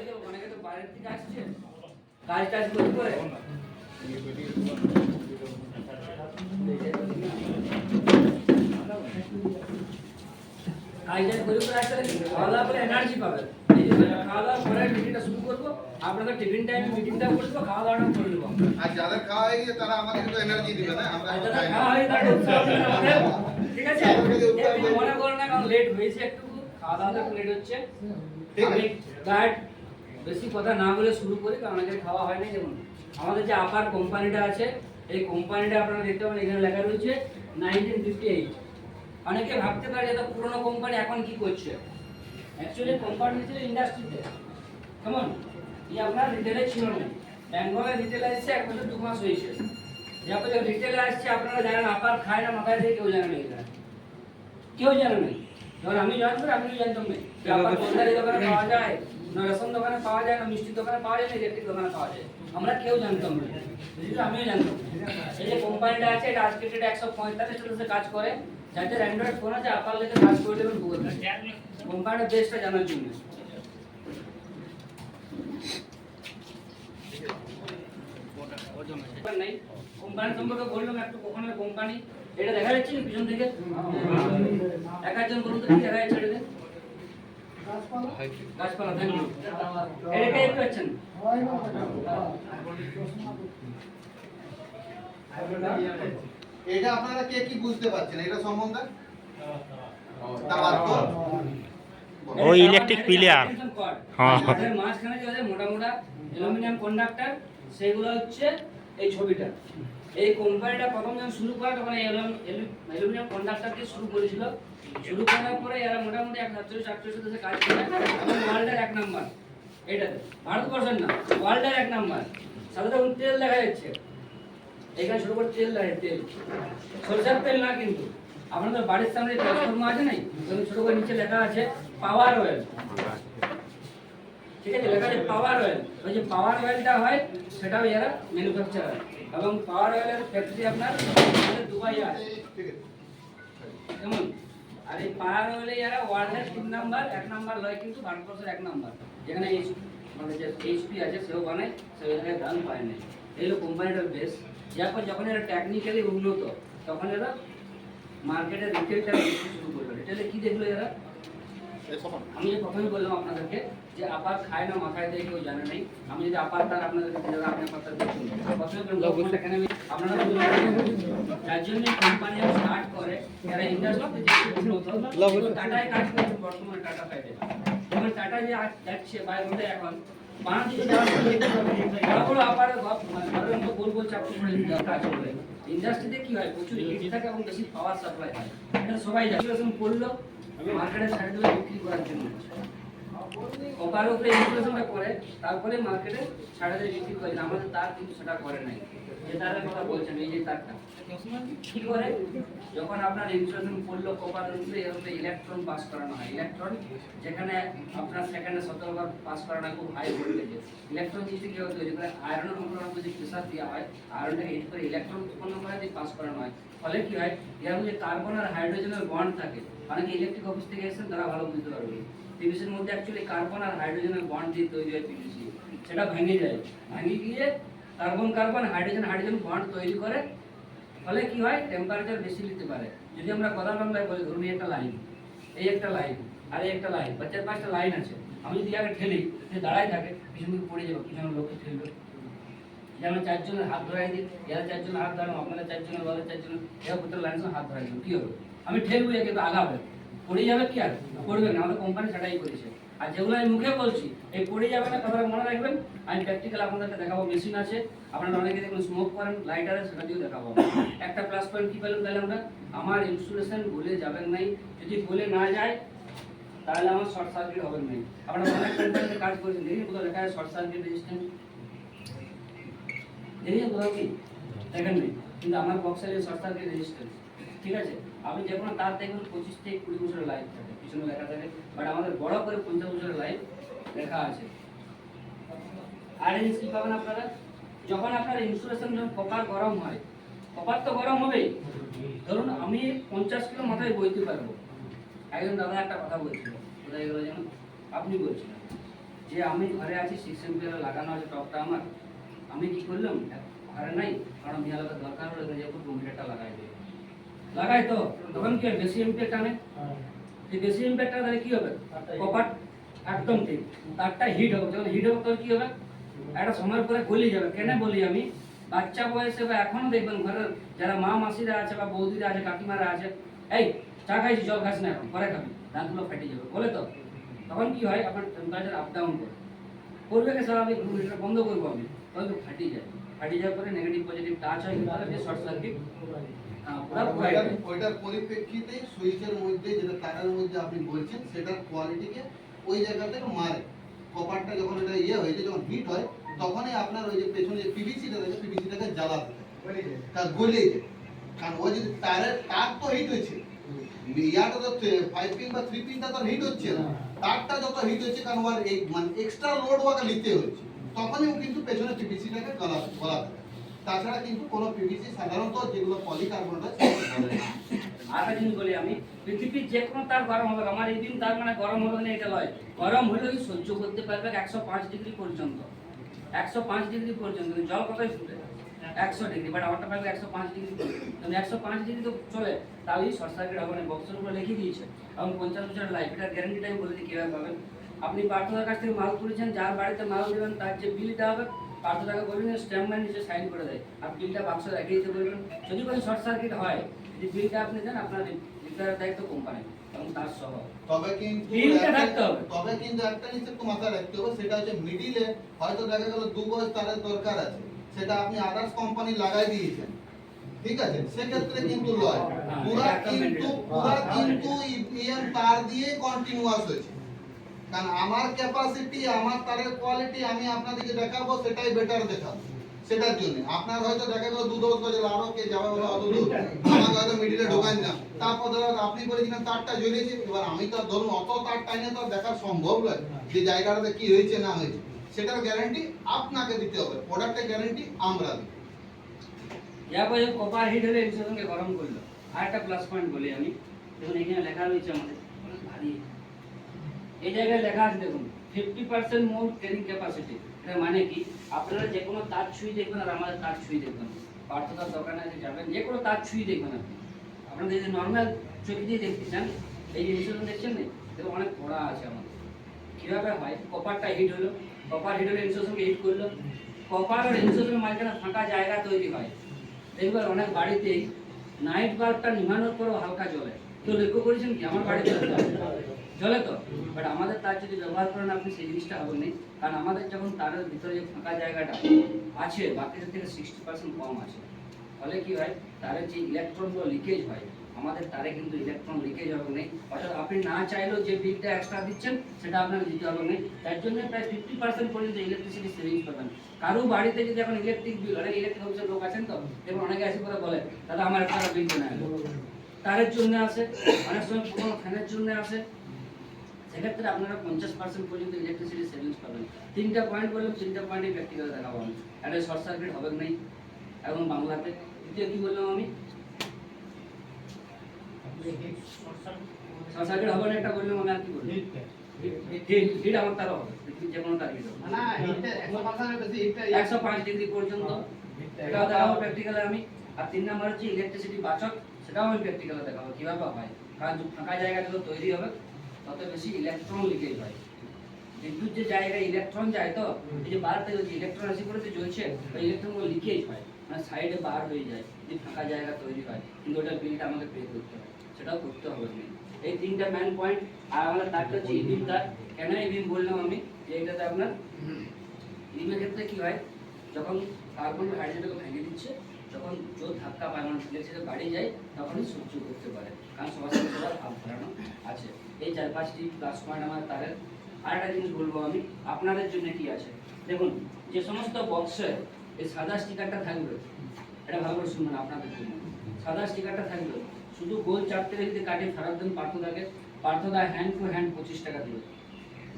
যে অনেকে তো বাইরের থেকে আসছে কাজ টাজ করতে করে কাজ টাজ করে আসলে খাওয়া দাওয়া করে এনার্জি পাবে। এই জন্য খাওয়া দাওয়া করে মিটিংটা শুরু করবো। আপনাদের টিফিন টাইমে মিটিংটা করবো, খাওয়া দাওয়াটা করে নেবো। আর যাদের খাওয়া হয়ে গেছে তারা আমাদেরকে তো এনার্জি দিবে না, আমরা যাদের খাওয়া হয়ে তাদের উৎসাহ হবে আমাদের। ঠিক আছে, একটু মনে করো না, কারণ লেট হয়েছে, একটু খাওয়া দাওয়াটা একটু লেট হচ্ছে। আমি গাইড বেশি কথা না বলে শুরু করি, কারণ অনেকের খাওয়া হয় না। যেমন আমাদের যে আপার কোম্পানিটা আছে, এই কোম্পানিটা আপনারা দেখতে পাবেন এখানে লেখা রয়েছে 1958। অনেকে ভাবতে পারে এটা পুরনো কোম্পানি, এখন কি করছে। অ্যাকচুয়ালি কোম্পানি ছিল ইন্ডাস্ট্রিতে, কেমন এই আপনার রিটেলে ছিল না। বেঙ্গলে রিটেলে এসেছে 1 বছর 2 মাস হয়েছে। যখন রিটেলে আসছে আপনারা জানেন আপার খায় না মাথায় দিয়ে কেউ জানে না, এটা কেউ জানে না। যখন আমি জয়েন করি আমিও জানতাম না যে আপার গোলদারি দোকানে পাওয়া যায়, না রেশন দোকানে পাওয়া যায়, না মিষ্টির দোকানে পাওয়া যায়, না ইলেকট্রিক দোকানে পাওয়া যায়। আমরা কেউ জানতাম না, বুঝলি, আমিও জানতাম। এই যে কোম্পানিটা আছে, এটা আজকে ডেটে 145 স্টেটাসে কাজ করে। যাদের অ্যান্ড্রয়েড ফোন আছে আপার লেগে কাজ করে দেবেন গুগল কোম্পানির বেসটা জানার জন্য। নাই কোম্পানি সম্পর্কে বললাম একটু, কখনো কোম্পানি এটা দেখা যাচ্ছে না পিছন থেকে, এক একজন বলুন তো কি দেখা যাচ্ছে এটা? গাছপালা। Thank you. এটা কে দেখতে পাচ্ছেন? এটা আপনারা কে কি বুঝতে পারছেন এটা সম্বন্ধে? তার তো ওই ইলেকট্রিক পিলার, হ্যাঁ, এর মাঝখানে যে আছে মোটা মোটা অ্যালুমিনিয়াম কন্ডাক্টর, সেগুলো হচ্ছে এই ছবিটা। এই কোম্পানিটা প্রথম যখন শুরু করে তখন এই অ্যালুমিনিয়াম কন্ডাক্টর দিয়ে শুরু করেছিল। শুরু করার পরে এরা মোটামুটি 147-48 দেশে কাজ করে এবং ওয়ার্ল্ডের 1 নাম্বার। এটাতে ভারতবর্ষের না, ওয়ার্ল্ডের 1 নাম্বার। সাথে তখন তেল দেখা যাচ্ছে, এখানে ছোট করে তেল লাগে, তেল সরষের তেল না, কিন্তু আপনাদের বাড়ির সামনে ট্রান্সফরমার আছে নাই, ছোট করে নিচে লেখা আছে পাওয়ার অয়েল। ঠিক আছে, লেখা আছে পাওয়ার অয়েল। ওই যে পাওয়ার অয়েলটা হয় সেটাও এরা ম্যানুফ্যাকচারার, এবং পাওয়ার অয়েলের ফ্যাক্টরি আপনার দুবাইয়ে আছে, কেমন। আর এই পাওয়ার অয়েলে এরা ওয়ার্ল্ডের 3 নাম্বার, 1 নাম্বার লয় কিন্তু ভারতবর্ষের 1 নাম্বার। যেখানে মানে যে এইচপি আছে সেও বানায়, সে ওই জায়গায় দাম পায় না। এই হলো কোম্পানিটার বেস। যখন এরা টেকনিক্যালি উন্নত, তখন এরা মার্কেটে রিটেলটা শুরু করলো। রিটেলে কি দেখলো এরা? আমি যে প্রথমে বললাম আপনাদেরকে যে আপার খায় না মাথায় দিয়ে কেউ জানে নাই। আমি যদি আপার তার আপনাদেরকে দিলাম, আপনি আপার তার দেখুন। প্রথমে বললাম এখানে আপনারা যার জন্য কোম্পানি স্টার্ট করে, এরা ইন্ডাস্ট্রি টাটায় কাজ করছে, বর্তমানে টাটা পাইবে। যেমন টাটা যে যাচ্ছে বাইরে মধ্যে এখন বাংলাদেশে যাওয়ার বড় বড় আপারের ঘরের মতো গোল গোল চাপ করে কাজ করে। ইন্ডাস্ট্রিতে কি হয়, প্রচুর হিট থাকে এবং বেশি পাওয়ার সাপ্লাই হয়। এটা সবাই জানে। পড়লো মার্কেটে ছাড়ে দেবে বিক্রি করার জন্য, কপার উপরে ইনফ্লেশনটা করে তারপরে মার্কেটে ছাড়ে দেবে বিক্রি করে। আমাদের তার কিন্তু সেটা করে নাই। যে তারের কথা বলছেন, এই যে তারটা কি করে, যখন আপনার ইনফ্লেশন পড়লো কপারের উপরে, এর উপরে ইলেকট্রন পাস করানো হয়। ইলেকট্রন যেখানে আপনার সেকেন্ডে 17 বার পাস করানো হয় খুব হাই ভোল্টেজে। ইলেকট্রন জিনিসটা কি হয়, যেখানে আয়রনের উপরে যে প্রেসার দেওয়া হয়, আয়রনটাকে হিট করে ইলেকট্রন উৎপন্ন করে দিয়ে পাস করানো হয়। ফলে কি হয়, এর মধ্যে কার্বন আর হাইড্রোজেনের বন্ড থাকে। অনেকে ইলেকট্রিক অফিস থেকে এসেছেন, তারা ভালো বুঝতে পারবে। পিভিসির মধ্যে অ্যাকচুয়ালি কার্বন আর হাইড্রোজেনের বন্ড দিয়ে তৈরি হয় পিভিসি। সেটা ভেঙে যায়, ভেঙে গিয়ে carbon carbon hydrogen hydrogen bond তৈরি করে। ফলে কি হয়, টেম্পারেচার বেশি নিতে পারে। যদি আমরা কথা বাংলায় বলি, ধরুন একটা লাইন, এই একটা লাইন আর এই একটা লাইন, বা 4-5টা লাইন আছে। আমি যদি আগে ঠেলি, সে দাঁড়ায় থাকে, পিছন দিকে পড়ে যাবো, পিছনের লোককে ঠেলবে। যেমন 4 জনের হাত ধরাই দিই, এরা 4 জনের হাত ধরানো, আপনারা 4 জনের বলে 4 জনের, এরা পুরো লাইনের সঙ্গে হাত ধরাই দেবো, কি হবে? আমি ঠেলবো, কিন্তু আগাবে, পড়ে যাবে, কি আর পড়বে না। আমাদের কোম্পানি সেটাই করেছে। আর যেগুলো আমি মুখে বলছি, এই পড়ে যাবে না, কথাটা মনে রাখবেন। আমি প্র্যাকটিক্যাল আপনাদেরকে দেখাবো। মেশিন আছে, আপনারা অনেকে দেখুন স্মোক করেন, লাইটারে, সেটা দিয়েও দেখাবো। একটা প্লাস পয়েন্ট কি পেলাম তাহলে আমরা, আমার ইনস্টলেশন গলে যাবেন নাই। যদি গলে না যায় তাহলে আমার শর্ট সার্কিট হবে না। আপনারা অনেক কোম্পানিতে কাজ করেছেন, দেখুন কোথাও লেখা আছে শর্ট সার্কিট রেজিস্ট্যান্স, দেখেছেন কোথাও কি? দেখেন নেই, কিন্তু আমার বক্সের শর্ট সার্কিট রেজিস্ট্যান্স। ঠিক আছে, আপনি যে কোনো তার দেখবেন 25 থেকে 20 বছরের লাইফ থাকে, পিছনে লেখা থাকে। বাট আমাদের বড় করে 50 বছরের লাইফ লেখা আছে। আর এই কি পাবেন আপনারা, যখন আপনার ইনসুলেশন যখন কপার গরম হয়, কপার তো গরম হবেই। ধরুন আমি 50 কিলো মাথায় বইতে পারবো। একজন দাদা একটা কথা বলছিল, কোথায় গেল যেন, আপনি বলছিলেন যে আমি ঘরে আছি 6 এম্পিয়ার লাগানো আছে টপটা আমার, আমি কি করলাম ঘরে নাই কারণ মিয়ালাটা দরকার হলে যে 2 মিটারটা লাগাই দিই, লাগাই তো তখন কি হয় বেশি এম্পিয়ার টানে, এই বেশি এম্পিয়ারটা তাহলে কি হবে কপার একদম ঠিক তারটা হিট হবে, যখন হিট হবে তখন কি হবে একটা সময় পরে গলে যাবে। কেন বলি আমি, বাচ্চা বয়সে বা এখনো দেখবেন ঘরের যারা মা মাসিরা আছে বা বৌদিরা আছে কাকিমারা আছে, এই চা খাইছি জল খাস না এখন পরে খাবি, দাঁতগুলো ফেটে যাবে বলে তো, তখন কি হয় আপনার টেম্পারেচার আপ ডাউন করে করবে কি স্বাভাবিক, রুমটা বন্ধ করবো আমি, তখন তো ফাটি যায়, ফাটি যাওয়ার পরে নেগেটিভ পজিটিভ টাচ হয় তাহলে শর্ট সার্কিট ওইটার পরিপ্রেক্ষিতে সুইচের মধ্যে যেটা তারের মধ্যে আপনি বলছেন সেটার কোয়ালিটিকে ওই জায়গা থেকে মারে। কপারটা যখন এটা হয়েছে যখন হিট হয় তখনই আপনার ওই যে পেছনে যে পিভিসিটা থাকে পিভিসিটাকে জ্বালাতে তা গলে যায়, কারণ ওই যদি তারের তার তো হিট হয়েছে, ইয়াটা তো 5 পিন বা 3 পিনটা তো হিট হচ্ছে না, তারটা যত হিট হচ্ছে কারণ ওর এই মানে এক্সট্রা লোড ওকে নিতে হচ্ছে, তখনই ও কিন্তু পেছনে পিভিসিটাকে গলাতে। তাছাড়া কিন্তু কোনো পিভিসি সাধারণত যেগুলো পলিকার্বনেট আছে আরেকটা জিনিস বলি আমি, পৃথিবীর যে কোনো তার গরম হবে, আমার এই দিন তার মানে গরম হবে না এটা নয়, গরম হলেই সহ্য করতে পারবে 105 ডিগ্রি পর্যন্ত, 105 ডিগ্রি পর্যন্ত। জল কতই ফুটে 100 ডিগ্রি, বাট আমারটা পাবে 105 ডিগ্রি পর্যন্ত, 105 ডিগ্রি তো চলে, তাহলেই শর্ট সার্কিট হবে না। বক্সের উপর লিখে দিয়েছে এবং 50 বছরের লাইফ, এটার গ্যারান্টিটা আমি বলে দিই কীভাবে পাবেন। আপনি পার্থদার কাছ থেকে মাল তুলেছেন, যার বাড়িতে মাল দেবেন তার যে বিলটা হবে পার্থদাকে বলবেন স্ট্যাম্প নিচে সাইন করে দেয়, আর বিলটা বাক্সে রেখে দিতে বলবেন। যদি কোনো শর্ট সার্কিট হয় যদি বিলটা আপনি দেন আপনার রিপেয়ারের দায়িত্ব কোম্পানি এবং তার সহ, তবে কিন্তু বিলটা রাখতে হবে। তবে কিন্তু একটা জিনিস একটু মাথায় রাখতে হবে, সেটা হচ্ছে মিডিলে হয়তো দেখা গেল 2 গজ তারের দরকার আছে, সেটা আপনি আদার্স কোম্পানি লাগাই দিয়েছেন, ঠিক আছে, সেক্ষেত্রে কিন্তু লয়, পুরা কিন্তু ইপিএম তার দিয়ে কন্টিনিউয়াস হয়েছে, কারণ আমার ক্যাপাসিটি আমার তারের কোয়ালিটি আমি আপনাদেরকে দেখাবো সেটাই বেটার দেখাবো, সেটার জন্য আপনার হয়তো দেখা গেল 2 গজের আরো কে যাবে বলে অত দূর আমাকে হয়তো মিডিলে ঢোকান না, তারপর ধরো আপনি বলেছিলেন তারটা জ্বলেছে, এবার আমি তো ধরুন অত তার টাইনে তো দেখা সম্ভব নয় যে জায়গাটাতে কি হয়েছে না হয়েছে, সেটার গ্যারান্টি আপনাকে দিতে হবে, প্রোডাক্টের গ্যারান্টি আমরা দিই। ইয়ারপরে কপার হিট হলে ইনসুলেশনকে গরম করলো। আর একটা প্লাস পয়েন্ট বলি আমি, দেখুন এখানে লেখা রয়েছে আমাদের অনেক ভারী, এই জায়গায় লেখা আছে দেখুন 50% মোর ক্যারিং ক্যাপাসিটি। এর মানে কি আপনারা যে কোনো তার ছুঁই দেখবেন আর আমাদের তার ছুঁই দেখবেন, পার্থদার দোকানে যাবেন যে কোনো তার ছুঁই দেখবেন আপনি, আপনাদের যে নর্মাল চোখে দিয়ে দেখতে চান এই যে ইনসুলেশন দেখছেন না দেখুন অনেক পড়া আছে আমাদের। কীভাবে হয়, কপারটা হিট হলো, কপার হিট হলে ইনসুলেশনকে হিট করলো, কপার আর ইনসুলেশনের মাঝখানে ফাঁকা জায়গা তৈরি হয়, দেখবেন অনেক বাড়িতেই নাইট বাল্বটা নিভানোর পরেও হালকা জ্বলে, কেউ লক্ষ্য করেছেন কি আমার বাড়িতে জ্বলে তো, বাট আমাদের তার যদি ব্যবহার করেন আপনি সেই জিনিসটা হবে না, কারণ আমাদের যখন তারের ভিতরে যে ফাঁকা জায়গাটা আছে বাকিদের থেকে 60% কম আছে, ফলে কি হয় তারের যে ইলেকট্রনগুলো লিকেজ হয় আমাদের তারে কিন্তু ইলেকট্রন লিকেজ হবে না, অর্থাৎ আপনি না চাইলেও যে বিলটা এক্সট্রা দিচ্ছেন সেটা আপনাকে দিতে হবে না, তার জন্য প্রায় 50% পর্যন্ত ইলেকট্রিসিটি সেভিংস পাবেন। কারো বাড়িতে যদি এখন ইলেকট্রিক বিল, অনেক ইলেকট্রিক অফিসের লোক আছেন তো এবং অনেকে এসে করে বলে দাদা আমার একটা বিল কেনা তারের জন্য আসে, অনেক সময় পুরোনো ফ্যানের জন্য আসে, সেক্ষেত্রে আপনারা 50% পর্যন্ত ইলেকট্রিসিটি সেভিংস পাবেন। 3টা পয়েন্ট বললাম, 3টা পয়েন্টে প্র্যাকটিক্যালে দেখাবো আমি, একটা শর্ট সার্কিট হবে নাই এবং বাংলাতে। দ্বিতীয় কি বললাম আমি, শর্ট সার্কিট হবে না একটা বললাম আমি, আর কি বললাম হিট আমার তারও হবে, যে কোনো তার হিট হবে না, 105 ডিগ্রি পর্যন্ত, এটাও দেখাবো প্র্যাকটিক্যালে আমি। আর 3 নাম্বার হচ্ছে ইলেকট্রিসিটি বাচক, সেটাও আমি প্র্যাকটিক্যালে দেখাবো কিভাবে হয়, কারণ ফাঁকা জায়গা যত তৈরি হবে তত বেশি ইলেকট্রন লিকেজ হয়, বিদ্যুৎ যে জায়গায় ইলেকট্রন যায় তো এই যে বার থেকে যে ইলেকট্রন এসে করে জ্বলছে ওই ইলেকট্রনগুলো লিকেজ হয়, মানে সাইডে বার হয়ে যায়, যদি ফাঁকা জায়গা তৈরি হয়, কিন্তু ওটার বিলটা আমাকে পে করতে হয়, সেটাও করতে হবে না। এই 3টা মেন পয়েন্ট। আর আমাদের তারটা হচ্ছে ইবিম তার, কেন ইবিম বললাম আমি যে এটাতে আপনার ইবিমের ক্ষেত্রে কি হয় যখন কার্বন হাইড্রোজেনকে ভেঙে দিচ্ছে তখন জোর ধাক্কা পায় মানে ইলেকট্রিসিটি বাড়ি যায় তখনই সহ্য করতে পারে, কারণ সবার সাথে সবার ভাব ধারণা আছে। এই 4-5টি প্লাস পয়েন্ট আমার তারের। আর একটা জিনিস বলবো আমি আপনাদের জন্য কি আছে, দেখুন যে সমস্ত বক্সে এই সাদা স্টিকারটা থাকবে, এটা ভালো করে শুনবেন আপনাদের জন্য, সাদা স্টিকারটা থাকবে, শুধু গোল চাপতে যদি কাটে ফেরত দেন পার্থদাকে, পার্থদা হ্যান্ড টু হ্যান্ড 25 টাকা দেবে,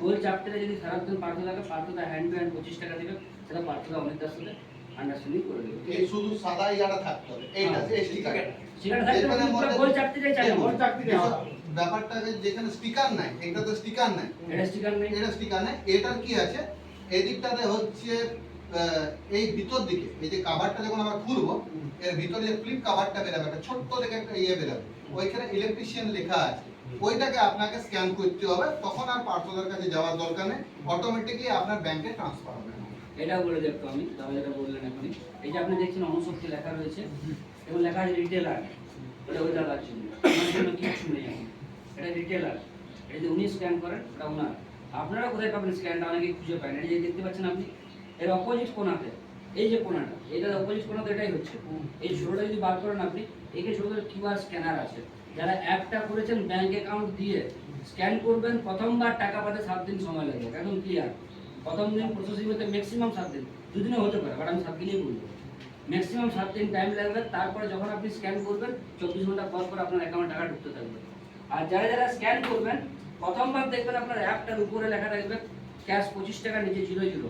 গোল চাপতে যদি ফেরত দেন পার্থদাকে, পার্থদা হ্যান্ড টু হ্যান্ড 25 টাকা দেবে, সেটা পার্থদা অনেকটার সাথে আন্ডারস্ট্যান্ডিং করে দেবে। এই শুধু সাদা ইয়াটা থাকতে হবে, এইটা যে স্টিকার সেটা থাকতে হবে, গোল চাপতে চাই, গোল চাপতে ব্যাপারটাকে যেখানে স্টিকার নাই, এটা তো স্টিকার নাই, এটা স্টিকার নেই। এটা স্টিকার নাই, এটার কি আছে এদিকটাতে হচ্ছে এই ভিতর দিকে এই যে কভারটা যখন আমরা খুলবো এর ভিতরে যে ফ্লিপ কভারটা বেরোবে একটা ছোট্ট দেখে একটা ইয়ে বেরোবে, ওইখানে ইলেকট্রিশিয়ান লেখা আছে, ওইটাকে আপনাকে স্ক্যান করতে হবে, তখন আর পার্সোনাল কাছে যাওয়ার দরকার নেই, অটোমেটিকলি আপনার ব্যাংকে ট্রান্সফার হবে। এটাও বলে দেখতো আমি, তাহলে যেটা বললেন এখনই, এই যে আপনি দেখছেন অনুশক্তি লেখা রয়েছে এবং লেখা আছে রিটেলার, ওটা ওই দাদার জন্য, আমার জন্য কিছু নেই এখন। এটা রিটেলার, এটা যদি উনি স্ক্যান করেন ওটা ওনার। আপনারা কোথায় পাবেন স্ক্যানটা, অনেকে খুঁজে পায় না। এই যে দেখতে পাচ্ছেন আপনি, এর অপোজিট কোণাতে, এই যে কোণাটা, এটার অপোজিট কোণাতে এটাই হচ্ছে। এই ছোটোটা যদি বার করেন আপনি, এখানে ছোটো ছোটো কিউআর স্ক্যানার আছে। যারা অ্যাপটা করেছেন ব্যাংক অ্যাকাউন্ট দিয়ে স্ক্যান করবেন, প্রথমবার টাকা পাতে 7 দিন সময় লাগবে, একদম ক্লিয়ার। প্রথম দিন প্রসেসিং হতে ম্যাক্সিমাম 7 দিন, 2 দিনও হতে পারে, বাট আমি 7 দিনই বলবো। ম্যাক্সিমাম 7 দিন টাইম লাগবে। তারপরে যখন আপনি স্ক্যান করবেন 24 ঘন্টা পর পর আপনার অ্যাকাউন্টে টাকা ঢুকতে থাকবে। আর যারা যারা স্ক্যান করবেন প্রথমবার দেখবেন আপনার অ্যাপটার উপরে লেখা থাকবে ক্যাশ 25 টাকা, নিচে 0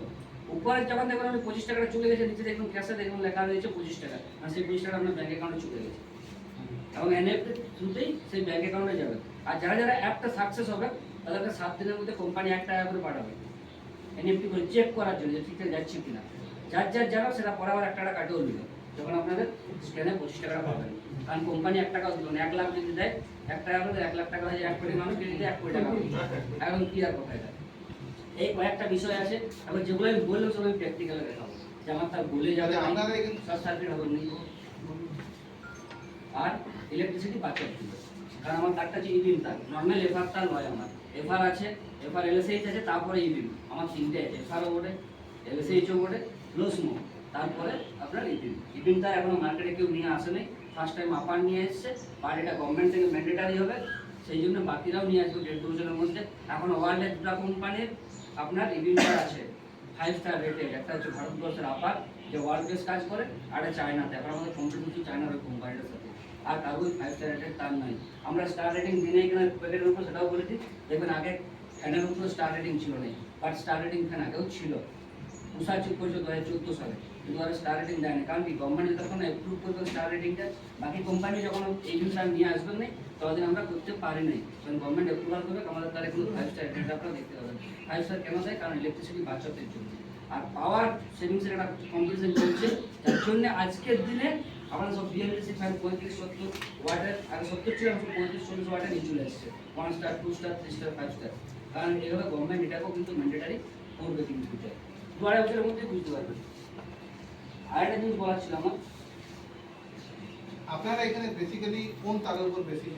উপরে যখন দেখবেন আপনি 25 টাকাটা চলে গেছে, নিচে দেখবেন ক্যাশে দেখবেন লেখা রয়েছে 25 টাকা, আর সেই 25 টাকা আপনার ব্যাংক অ্যাকাউন্টে চলে গেছে এবং এনএফটি থ্রুতেই সেই ব্যাংক অ্যাকাউন্টে যাবে। আর যারা যারা অ্যাপটা সাকসেস হবে তাদেরকে 7 দিনের মধ্যে কোম্পানি 1 টাকা করে পাঠাবে এনএফটি করে চেক করার জন্য যে ঠিকঠাক যাচ্ছে কিনা। যার যার যারা সেটা পরে আবার 1 টাকা কাটেও দিল, যখন আপনাদের স্ক্যানে 25 টাকা পাবেন। কারণ কোম্পানি 1 টাকাও দিল না, 1 লাখ যদি দেয় 1 টাকা করে 1 লাখ টাকা হয়ে 1 কোটি মানুষ যদি দেয় 1 কোটি টাকা একদম ক্লিয়ার কথা এটা। এই কয়েকটা বিষয় আছে, আবার যেগুলো আমি বললাম সব আমি প্র্যাকটিক্যালে দেখাবো, যে আমার তার বলে যাবে আপনারা এখানে শর্ট সার্কিট হবে নি। আর ইলেকট্রিসিটি বাঁচার জন্য, কারণ আমার তারটা হচ্ছে ইবিম তার, নর্মাল এফআর তার নয়। আমার এফআর আছে, এফআর এলএসএইচ আছে, তারপরে ইবিম। আমার 3টে আছে, এফআরও বটে, এলএসএইচও বটে, লো স্মো, তারপরে আপনার ইবিম। ইবিম তার এখনো মার্কেটে কেউ নিয়ে আসে নাই, ফার্স্ট টাইম আপার নিয়ে এসছে, আর এটা গভর্নমেন্ট থেকে ম্যান্ডেটারি হবে, সেই জন্য বাকিরাও নিয়ে আসবে 1.5 বছরের মধ্যে। এখন ওয়ার্ল্ডের 2টা কোম্পানির আপনার ইবিম তার আছে 5 স্টার রেটেড, একটা হচ্ছে ভারতবর্ষের আপার যে ওয়ার্ল্ড বেস কাজ করে, আর একটা চায়নাতে। এখন আমাদের কম্পিটিশন চায়নার ওই কোম্পানিটার সাথে, আর কারো 5 স্টার রেটেড তার নাই। আমরা স্টার রেটিং দিনে কিনা প্যাকেটের উপর সেটাও বলেছি, দেখবেন আগে ফ্যানের উপর স্টার রেটিং ছিল না, বাট স্টার রেটিং ফ্যান আগেও ছিল। উষা চেক করেছে 2014 সালে, কিন্তু আর স্টার রেটিং দেয় না, কারণ কি গভর্নমেন্ট যতক্ষণ অ্যাপ্রুভ করবে স্টার রেটিংটা, বাকি কোম্পানি যখন এই জিনিসটা নিয়ে আসবেন না ততদিন আমরা করতে পারি নাই। কারণ গভর্নমেন্ট অ্যাপ্রুভাল করবে আমাদের তার কোনো 5 স্টার রেটিং আপনারা দেখতে পাবেন। 5 স্টার কেন দেয়? কারণ ইলেকট্রিসিটি বাঁচাতে জন্য। আর পাওয়ার সেভিংসের একটা কম্পিটিশন চলছে, যার জন্য আজকের দিনে আমরা সব বিএলডিসি ফ্যান 35-70 ওয়াটের, আগে 70 ছিল, এখন 35-40 ওয়াটের নিয়ে চলে আসছে, 1 স্টার, 2 স্টার, 3 স্টার, 5 স্টার। কারণ এইভাবে গভর্নমেন্ট এটাকেও কিন্তু ম্যান্ডেটারি করবে কিন্তু ফিউচার, 2-2.5 বছরের মধ্যে বুঝতে পারবেন। আর একটা জিনিস বলার ছিল আমার, আপনারা এখানে বেসিক্যালি কোন তারের উপর বেশি